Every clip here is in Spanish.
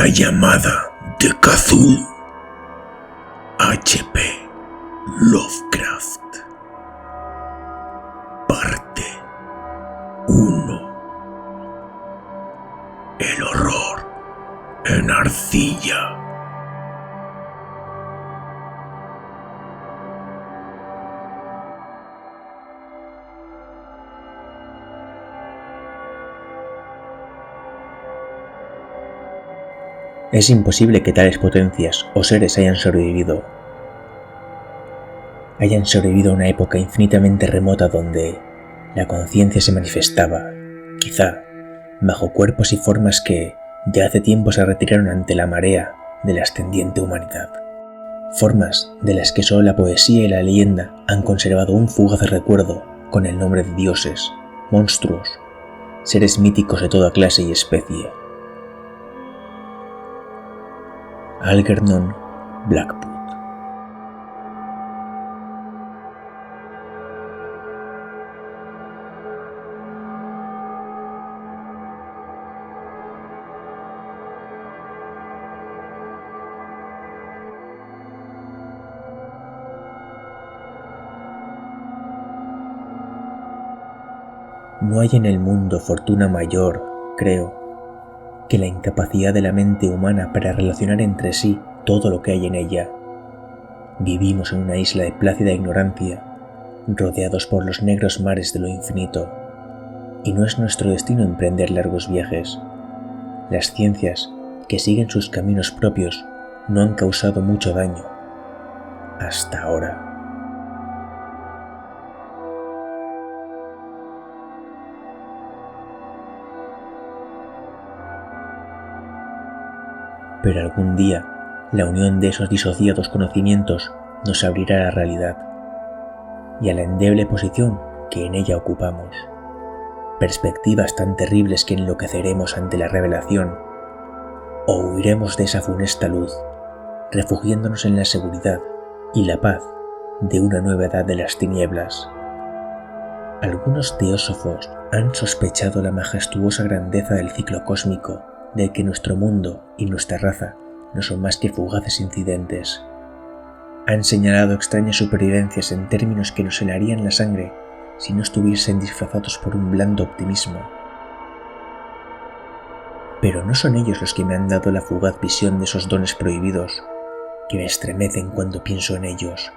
La llamada de Cthulhu. H.P. Lovecraft. Parte 1. El horror en arcilla. Es imposible que tales potencias o seres hayan sobrevivido a una época infinitamente remota donde la conciencia se manifestaba, quizá, bajo cuerpos y formas que ya hace tiempo se retiraron ante la marea de la ascendiente humanidad. Formas de las que solo la poesía y la leyenda han conservado un fugaz recuerdo con el nombre de dioses, monstruos, seres míticos de toda clase y especie. Algernon Blackwood. No hay en el mundo fortuna mayor, creo, que la incapacidad de la mente humana para relacionar entre sí todo lo que hay en ella. Vivimos en una isla de plácida ignorancia, rodeados por los negros mares de lo infinito, y no es nuestro destino emprender largos viajes. Las ciencias, que siguen sus caminos propios, no han causado mucho daño, hasta ahora. Pero algún día, la unión de esos disociados conocimientos nos abrirá a la realidad y a la endeble posición que en ella ocupamos. Perspectivas tan terribles que enloqueceremos ante la revelación, o huiremos de esa funesta luz, refugiándonos en la seguridad y la paz de una nueva edad de las tinieblas. Algunos teósofos han sospechado la majestuosa grandeza del ciclo cósmico, de que nuestro mundo y nuestra raza no son más que fugaces incidentes. Han señalado extrañas supervivencias en términos que nos helarían la sangre si no estuviesen disfrazados por un blando optimismo. Pero no son ellos los que me han dado la fugaz visión de esos dones prohibidos, que me estremecen cuando pienso en ellos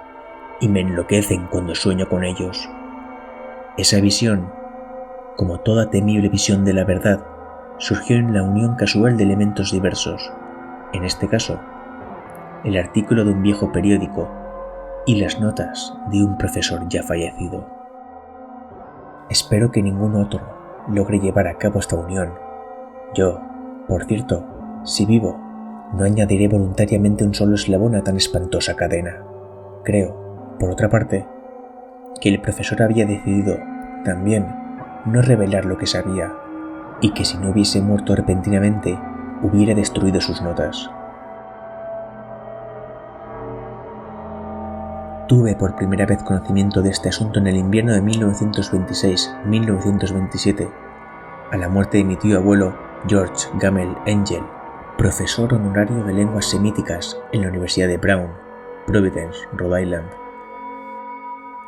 y me enloquecen cuando sueño con ellos. Esa visión, como toda temible visión de la verdad, surgió en la unión casual de elementos diversos, en este caso, el artículo de un viejo periódico y las notas de un profesor ya fallecido. Espero que ningún otro logre llevar a cabo esta unión. Yo, por cierto, si vivo, no añadiré voluntariamente un solo eslabón a tan espantosa cadena. Creo, por otra parte, que el profesor había decidido, también, no revelar lo que sabía, y que si no hubiese muerto repentinamente, hubiera destruido sus notas. Tuve por primera vez conocimiento de este asunto en el invierno de 1926-1927, a la muerte de mi tío abuelo George Gamel Angel, profesor honorario de lenguas semíticas en la Universidad de Brown, Providence, Rhode Island.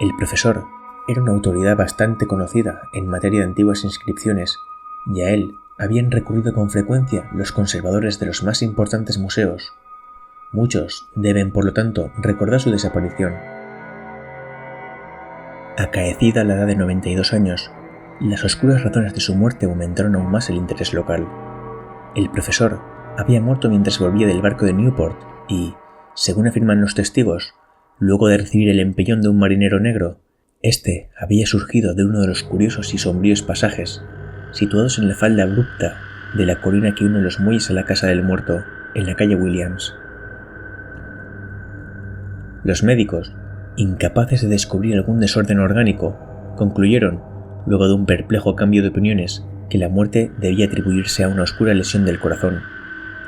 El profesor era una autoridad bastante conocida en materia de antiguas inscripciones, y a él habían recurrido con frecuencia los conservadores de los más importantes museos. Muchos deben, por lo tanto, recordar su desaparición. Acaecida a la edad de 92 años, las oscuras razones de su muerte aumentaron aún más el interés local. El profesor había muerto mientras volvía del barco de Newport y, según afirman los testigos, luego de recibir el empellón de un marinero negro, este había surgido de uno de los curiosos y sombríos pasajes situados en la falda abrupta de la colina que une los muelles a la casa del muerto, en la calle Williams. Los médicos, incapaces de descubrir algún desorden orgánico, concluyeron, luego de un perplejo cambio de opiniones, que la muerte debía atribuirse a una oscura lesión del corazón,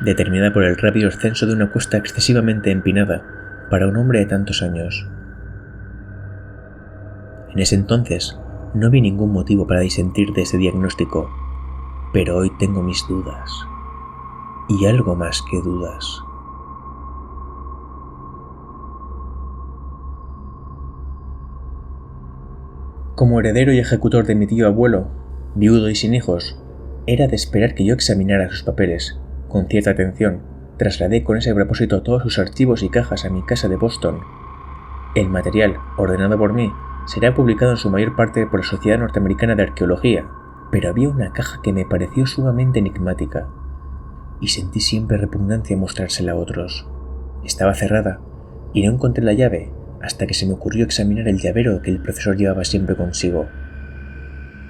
determinada por el rápido ascenso de una cuesta excesivamente empinada para un hombre de tantos años. En ese entonces, no vi ningún motivo para disentir de ese diagnóstico, pero hoy tengo mis dudas. y algo más que dudas. Como heredero y ejecutor de mi tío abuelo, viudo y sin hijos, era de esperar que yo examinara sus papeles con cierta atención. Trasladé con ese propósito todos sus archivos y cajas a mi casa de Boston. El material, ordenado por mí, será publicado en su mayor parte por la Sociedad Norteamericana de Arqueología, pero había una caja que me pareció sumamente enigmática, y sentí siempre repugnancia en mostrársela a otros. Estaba cerrada, y no encontré la llave hasta que se me ocurrió examinar el llavero que el profesor llevaba siempre consigo.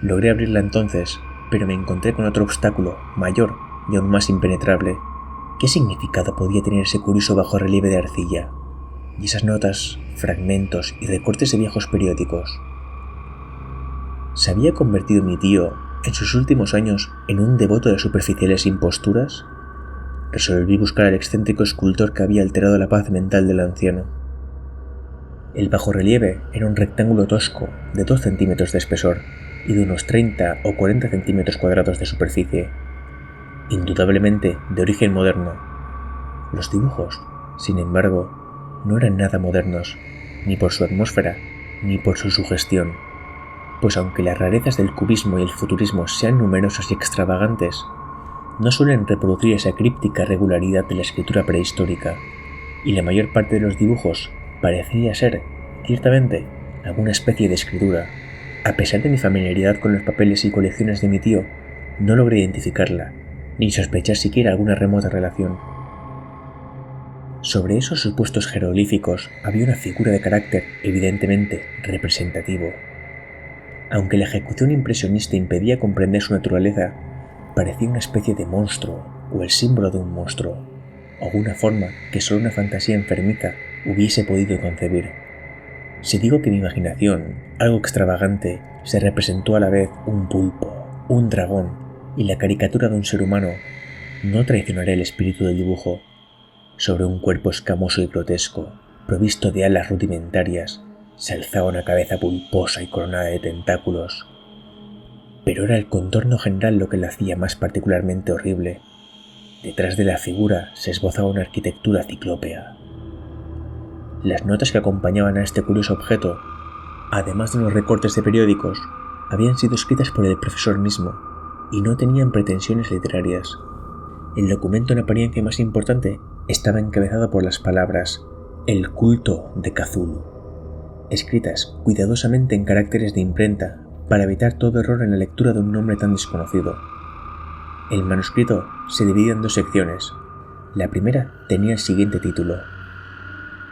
Logré abrirla entonces, pero me encontré con otro obstáculo, mayor y aún más impenetrable. ¿Qué significado podía tener ese curioso bajorrelieve de arcilla? Y esas notas, fragmentos y recortes de viejos periódicos. ¿Se había convertido mi tío, en sus últimos años, en un devoto de superficiales imposturas? Resolví buscar al excéntrico escultor que había alterado la paz mental del anciano. El bajorrelieve era un rectángulo tosco de 2 centímetros de espesor y de unos 30 o 40 centímetros cuadrados de superficie, indudablemente de origen moderno. Los dibujos, sin embargo, no eran nada modernos, ni por su atmósfera, ni por su sugestión, pues aunque las rarezas del cubismo y el futurismo sean numerosos y extravagantes, no suelen reproducir esa críptica regularidad de la escritura prehistórica, y la mayor parte de los dibujos parecía ser, ciertamente, alguna especie de escritura. A pesar de mi familiaridad con los papeles y colecciones de mi tío, no logré identificarla, ni sospechar siquiera alguna remota relación. Sobre esos supuestos jeroglíficos había una figura de carácter evidentemente representativo. Aunque la ejecución impresionista impedía comprender su naturaleza, parecía una especie de monstruo o el símbolo de un monstruo, o una forma que solo una fantasía enfermiza hubiese podido concebir. Si digo que mi imaginación, algo extravagante, se representó a la vez un pulpo, un dragón y la caricatura de un ser humano, no traicionaré el espíritu del dibujo. Sobre un cuerpo escamoso y grotesco, provisto de alas rudimentarias, se alzaba una cabeza pulposa y coronada de tentáculos. Pero era el contorno general lo que la hacía más particularmente horrible. Detrás de la figura se esbozaba una arquitectura ciclópea. Las notas que acompañaban a este curioso objeto, además de los recortes de periódicos, habían sido escritas por el profesor mismo y no tenían pretensiones literarias. El documento en apariencia más importante estaba encabezado por las palabras «El culto de Cthulhu», escritas cuidadosamente en caracteres de imprenta para evitar todo error en la lectura de un nombre tan desconocido. El manuscrito se dividía en 2 secciones. La primera tenía el siguiente título: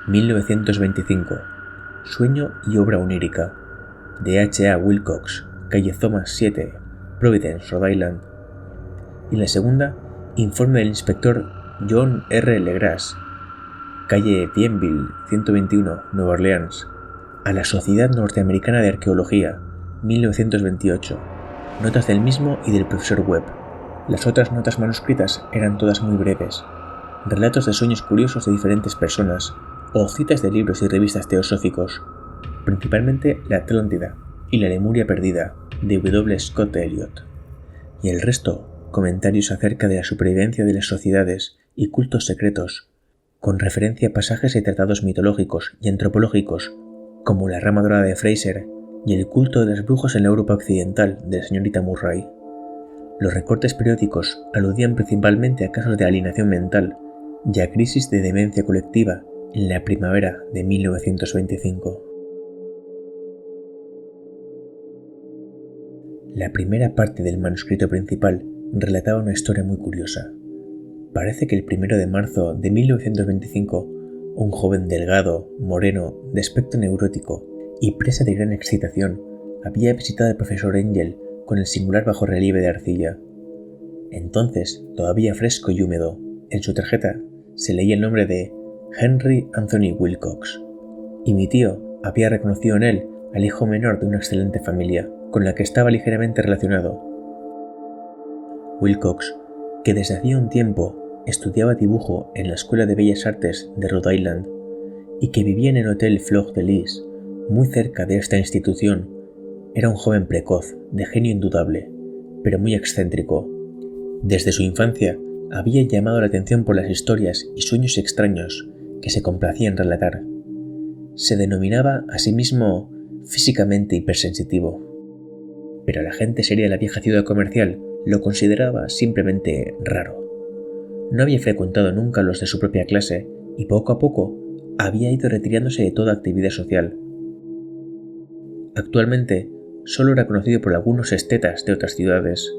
1925, Sueño y obra onírica, de H.A. Wilcox, calle Thomas 7, Providence, Rhode Island. Y la segunda, Informe del inspector John R. Legras, calle Bienville 121, Nueva Orleans, a la Sociedad Norteamericana de Arqueología, 1928, notas del mismo y del profesor Webb. Las otras notas manuscritas eran todas muy breves, relatos de sueños curiosos de diferentes personas, o citas de libros y revistas teosóficos, principalmente La Atlántida y La Lemuria Perdida, de W. Scott Elliot, y el resto, comentarios acerca de la supervivencia de las sociedades y cultos secretos, con referencia a pasajes y tratados mitológicos y antropológicos, como La Rama Dorada de Fraser y el culto de las brujas en la Europa occidental de la señorita Murray. Los recortes periódicos aludían principalmente a casos de alienación mental y a crisis de demencia colectiva en la primavera de 1925. La primera parte del manuscrito principal relataba una historia muy curiosa. Parece que el 1 de marzo de 1925, un joven delgado, moreno, de aspecto neurótico y presa de gran excitación, había visitado al profesor Engel con el singular bajorrelieve de arcilla. Entonces, todavía fresco y húmedo, en su tarjeta se leía el nombre de Henry Anthony Wilcox, y mi tío había reconocido en él al hijo menor de una excelente familia, con la que estaba ligeramente relacionado. Wilcox, que desde hacía un tiempo estudiaba dibujo en la Escuela de Bellas Artes de Rhode Island y que vivía en el Hotel Fleur de Lis, muy cerca de esta institución, era un joven precoz, de genio indudable, pero muy excéntrico. Desde su infancia había llamado la atención por las historias y sueños extraños que se complacía en relatar. Se denominaba a sí mismo físicamente hipersensitivo, pero la gente seria de la vieja ciudad comercial lo consideraba simplemente raro. No había frecuentado nunca los de su propia clase y poco a poco había ido retirándose de toda actividad social. Actualmente solo era conocido por algunos estetas de otras ciudades.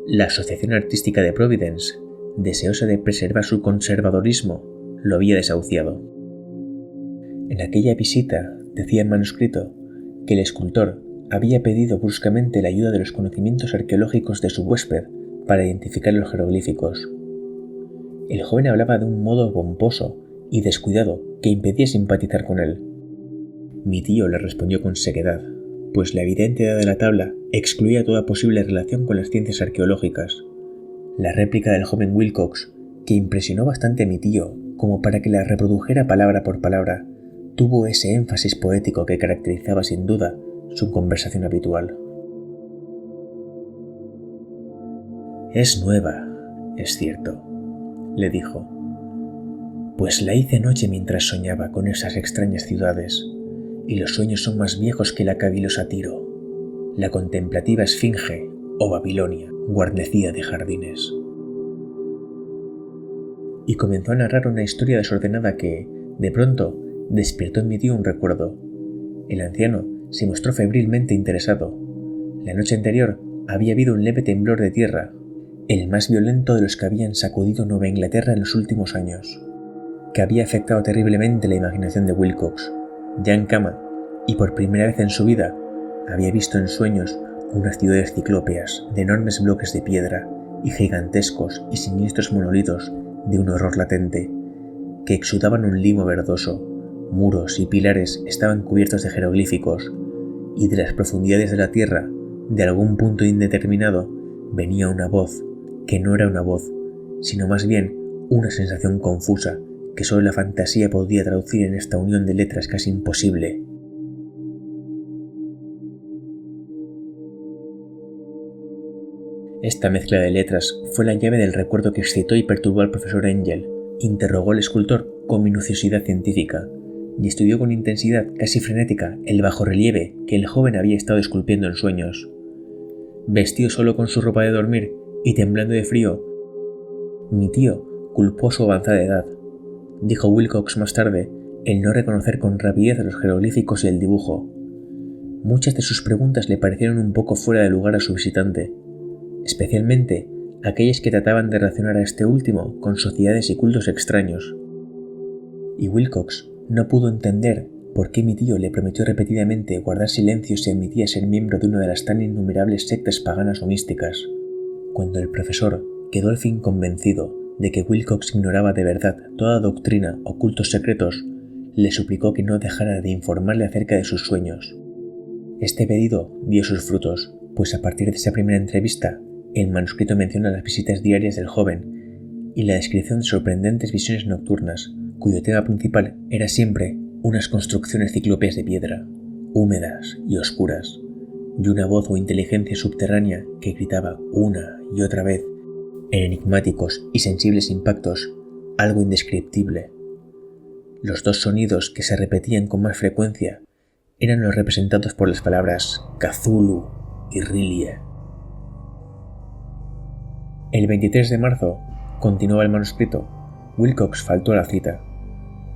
La Asociación Artística de Providence, deseosa de preservar su conservadorismo, lo había desahuciado. En aquella visita decía en manuscrito que el escultor había pedido bruscamente la ayuda de los conocimientos arqueológicos de su huésped para identificar los jeroglíficos. El joven hablaba de un modo pomposo y descuidado que impedía simpatizar con él. Mi tío le respondió con sequedad, pues la evidente edad de la tabla excluía toda posible relación con las ciencias arqueológicas. La réplica del joven Wilcox, que impresionó bastante a mi tío como para que la reprodujera palabra por palabra, tuvo ese énfasis poético que caracterizaba sin duda su conversación habitual. «Es nueva, es cierto», le dijo, «pues la hice anoche mientras soñaba con esas extrañas ciudades, y los sueños son más viejos que la cavilosa Tiro, la contemplativa Esfinge o Babilonia, guarnecida de jardines». Y comenzó a narrar una historia desordenada que, de pronto, despertó en mi tío un recuerdo. El anciano se mostró febrilmente interesado. La noche anterior había habido un leve temblor de tierra, el más violento de los que habían sacudido Nueva Inglaterra en los últimos años, que había afectado terriblemente la imaginación de Wilcox. Ya en cama, y por primera vez en su vida, había visto en sueños unas ciudades ciclópeas de enormes bloques de piedra y gigantescos y siniestros monolitos de un horror latente, que exudaban un limo verdoso. Muros y pilares estaban cubiertos de jeroglíficos, y de las profundidades de la tierra, de algún punto indeterminado, venía una voz, que no era una voz, sino más bien una sensación confusa que solo la fantasía podía traducir en esta unión de letras casi imposible. Esta mezcla de letras fue la llave del recuerdo que excitó y perturbó al profesor Angel. Interrogó al escultor con minuciosidad científica y estudió con intensidad casi frenética el bajorrelieve que el joven había estado esculpiendo en sueños. Vestido solo con su ropa de dormir y temblando de frío, mi tío culpó su avanzada edad. Dijo Wilcox más tarde el no reconocer con rapidez los jeroglíficos y el dibujo. Muchas de sus preguntas le parecieron un poco fuera de lugar a su visitante, especialmente aquellas que trataban de relacionar a este último con sociedades y cultos extraños. Y Wilcox no pudo entender por qué mi tío le prometió repetidamente guardar silencio si admitía ser miembro de una de las tan innumerables sectas paganas o místicas. Cuando el profesor quedó al fin convencido de que Wilcox ignoraba de verdad toda doctrina o cultos secretos, le suplicó que no dejara de informarle acerca de sus sueños. Este pedido dio sus frutos, pues a partir de esa primera entrevista, el manuscrito menciona las visitas diarias del joven y la descripción de sorprendentes visiones nocturnas, cuyo tema principal era siempre unas construcciones ciclópeas de piedra, húmedas y oscuras, y una voz o inteligencia subterránea que gritaba una y otra vez, en enigmáticos y sensibles impactos, algo indescriptible. Los dos sonidos que se repetían con más frecuencia eran los representados por las palabras Cthulhu y R'lyeh. El 23 de marzo, continuaba el manuscrito, Wilcox faltó a la cita.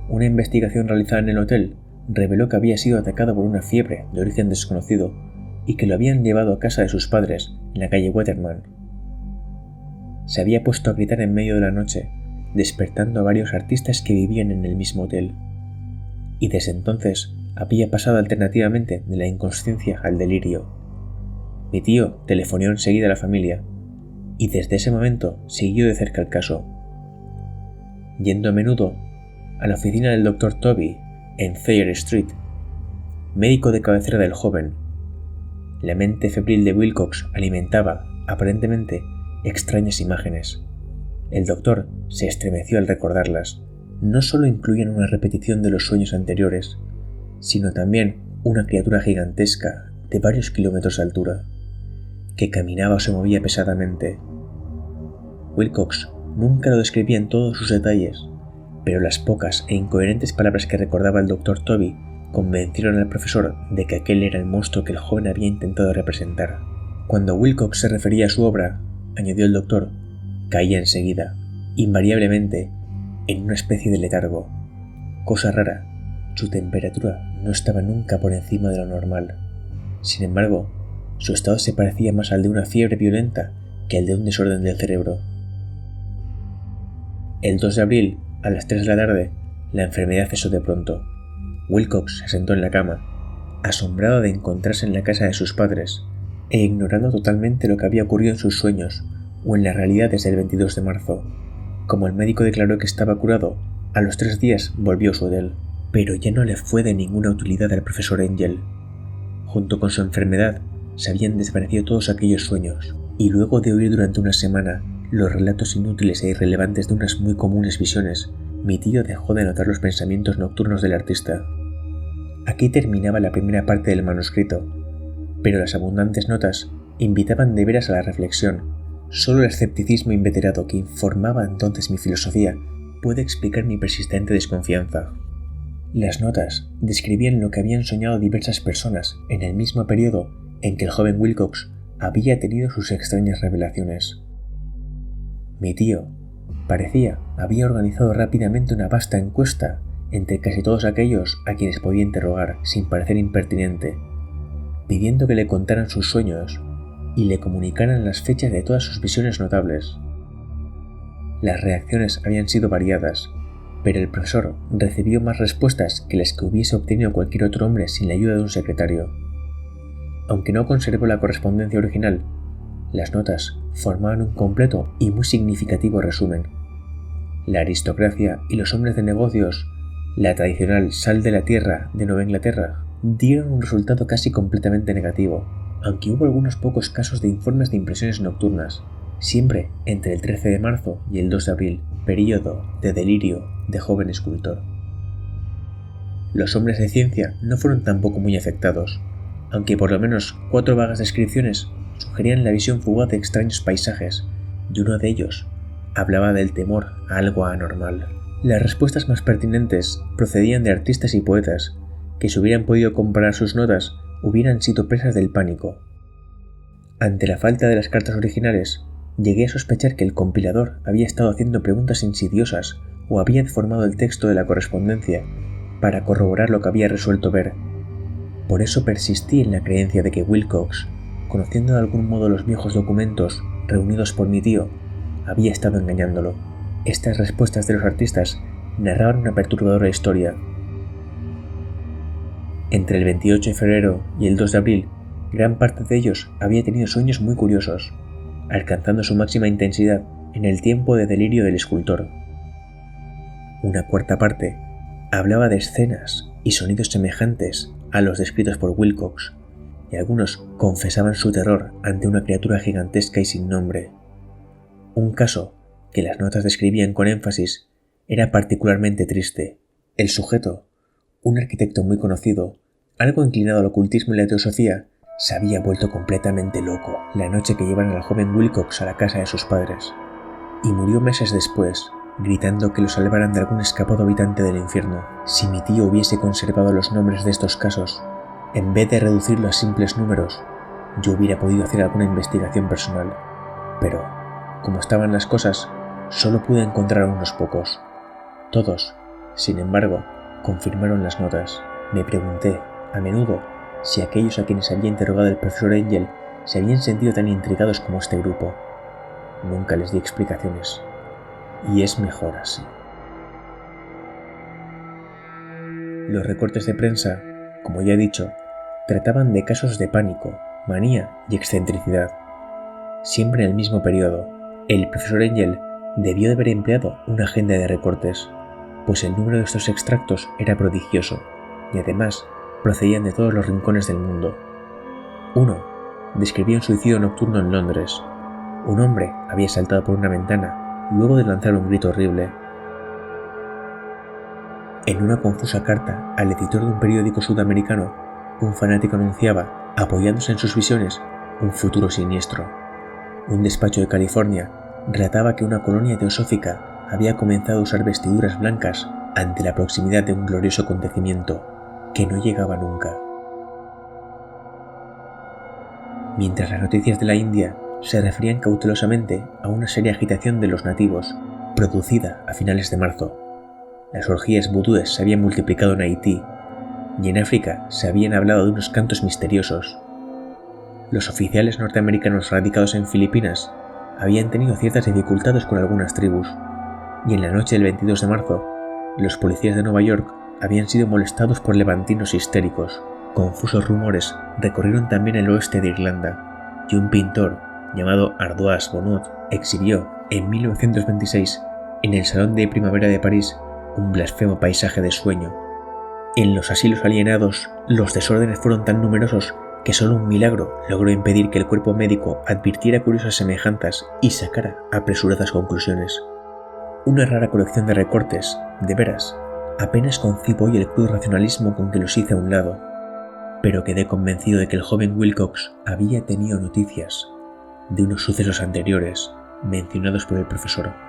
Una investigación realizada en el hotel reveló que había sido atacado por una fiebre de origen desconocido y que lo habían llevado a casa de sus padres en la calle Waterman. Se había puesto a gritar en medio de la noche, despertando a varios artistas que vivían en el mismo hotel, y desde entonces había pasado alternativamente de la inconsciencia al delirio. Mi tío telefoneó enseguida a la familia, y desde ese momento siguió de cerca el caso, yendo a menudo a la oficina del Dr. Toby en Thayer Street, médico de cabecera del joven. La mente febril de Wilcox alimentaba, aparentemente, extrañas imágenes. El doctor se estremeció al recordarlas. No solo incluían una repetición de los sueños anteriores, sino también una criatura gigantesca de varios kilómetros de altura, que caminaba o se movía pesadamente. Wilcox Nunca lo describía en todos sus detalles, pero las pocas e incoherentes palabras que recordaba el Dr. Toby convencieron al profesor de que aquel era el monstruo que el joven había intentado representar. Cuando Wilcox se refería a su obra, añadió el doctor, caía enseguida, invariablemente, en una especie de letargo. Cosa rara, su temperatura no estaba nunca por encima de lo normal. Sin embargo, su estado se parecía más al de una fiebre violenta que al de un desorden del cerebro. El 2 de abril, a las 3 de la tarde, la enfermedad cesó de pronto. Wilcox se sentó en la cama, asombrado de encontrarse en la casa de sus padres, e ignorando totalmente lo que había ocurrido en sus sueños o en la realidad desde el 22 de marzo. Como el médico declaró que estaba curado, a los 3 días volvió a su hotel, pero ya no le fue de ninguna utilidad al profesor Angel. Junto con su enfermedad, se habían desvanecido todos aquellos sueños, y luego de oír durante una semana los relatos inútiles e irrelevantes de unas muy comunes visiones, mi tío dejó de notar los pensamientos nocturnos del artista. Aquí terminaba la primera parte del manuscrito, pero las abundantes notas invitaban de veras a la reflexión. Solo el escepticismo inveterado que informaba entonces mi filosofía puede explicar mi persistente desconfianza. Las notas describían lo que habían soñado diversas personas en el mismo periodo en que el joven Wilcox había tenido sus extrañas revelaciones. Mi tío, parecía, había organizado rápidamente una vasta encuesta entre casi todos aquellos a quienes podía interrogar sin parecer impertinente, pidiendo que le contaran sus sueños y le comunicaran las fechas de todas sus visiones notables. Las reacciones habían sido variadas, pero el profesor recibió más respuestas que las que hubiese obtenido cualquier otro hombre sin la ayuda de un secretario. Aunque no conservó la correspondencia original, las notas formaban un completo y muy significativo resumen. La aristocracia y los hombres de negocios, la tradicional sal de la tierra de Nueva Inglaterra, dieron un resultado casi completamente negativo, aunque hubo algunos pocos casos de informes de impresiones nocturnas, siempre entre el 13 de marzo y el 2 de abril, período de delirio de joven escultor. Los hombres de ciencia no fueron tampoco muy afectados, aunque por lo menos 4 vagas descripciones sugerían la visión fugaz de extraños paisajes, y uno de ellos hablaba del temor a algo anormal. Las respuestas más pertinentes procedían de artistas y poetas, que si hubieran podido comparar sus notas, hubieran sido presas del pánico. Ante la falta de las cartas originales, llegué a sospechar que el compilador había estado haciendo preguntas insidiosas o había deformado el texto de la correspondencia para corroborar lo que había resuelto ver. Por eso persistí en la creencia de que Wilcox, conociendo de algún modo los viejos documentos reunidos por mi tío, había estado engañándolo. Estas respuestas de los artistas narraban una perturbadora historia. Entre el 28 de febrero y el 2 de abril, gran parte de ellos había tenido sueños muy curiosos, alcanzando su máxima intensidad en el tiempo de delirio del escultor. Una cuarta parte hablaba de escenas y sonidos semejantes a los descritos por Wilcox, y algunos confesaban su terror ante una criatura gigantesca y sin nombre. Un caso que las notas describían con énfasis era particularmente triste. El sujeto, un arquitecto muy conocido, algo inclinado al ocultismo y la teosofía, se había vuelto completamente loco la noche que llevaron al joven Wilcox a la casa de sus padres, y murió meses después, gritando que lo salvaran de algún escapado habitante del infierno. Si mi tío hubiese conservado los nombres de estos casos, en vez de reducirlo a simples números, yo hubiera podido hacer alguna investigación personal, pero, como estaban las cosas, solo pude encontrar a unos pocos. Todos, sin embargo, confirmaron las notas. Me pregunté, a menudo, si aquellos a quienes había interrogado el profesor Angel se habían sentido tan intrigados como este grupo. Nunca les di explicaciones, y es mejor así. Los recortes de prensa, como ya he dicho, trataban de casos de pánico, manía y excentricidad. Siempre en el mismo periodo, el profesor Angel debió de haber empleado una agenda de recortes, pues el número de estos extractos era prodigioso, y además procedían de todos los rincones del mundo. Uno describía un suicidio nocturno en Londres. Un hombre había saltado por una ventana luego de lanzar un grito horrible. En una confusa carta al editor de un periódico sudamericano, un fanático anunciaba, apoyándose en sus visiones, un futuro siniestro. Un despacho de California relataba que una colonia teosófica había comenzado a usar vestiduras blancas ante la proximidad de un glorioso acontecimiento que no llegaba nunca. Mientras las noticias de la India se referían cautelosamente a una seria agitación de los nativos, producida a finales de marzo, las orgías vudúes se habían multiplicado en Haití y en África se habían hablado de unos cantos misteriosos. Los oficiales norteamericanos radicados en Filipinas habían tenido ciertas dificultades con algunas tribus, y en la noche del 22 de marzo, los policías de Nueva York habían sido molestados por levantinos histéricos. Confusos rumores recorrieron también el oeste de Irlanda, y un pintor llamado Ardoise Bonnaud exhibió en 1926 en el Salón de Primavera de París un blasfemo paisaje de sueño. En los asilos alienados, los desórdenes fueron tan numerosos que solo un milagro logró impedir que el cuerpo médico advirtiera curiosas semejanzas y sacara apresuradas conclusiones. Una rara colección de recortes, de veras, apenas concibo hoy el crudo racionalismo con que los hice a un lado, pero quedé convencido de que el joven Wilcox había tenido noticias de unos sucesos anteriores mencionados por el profesor.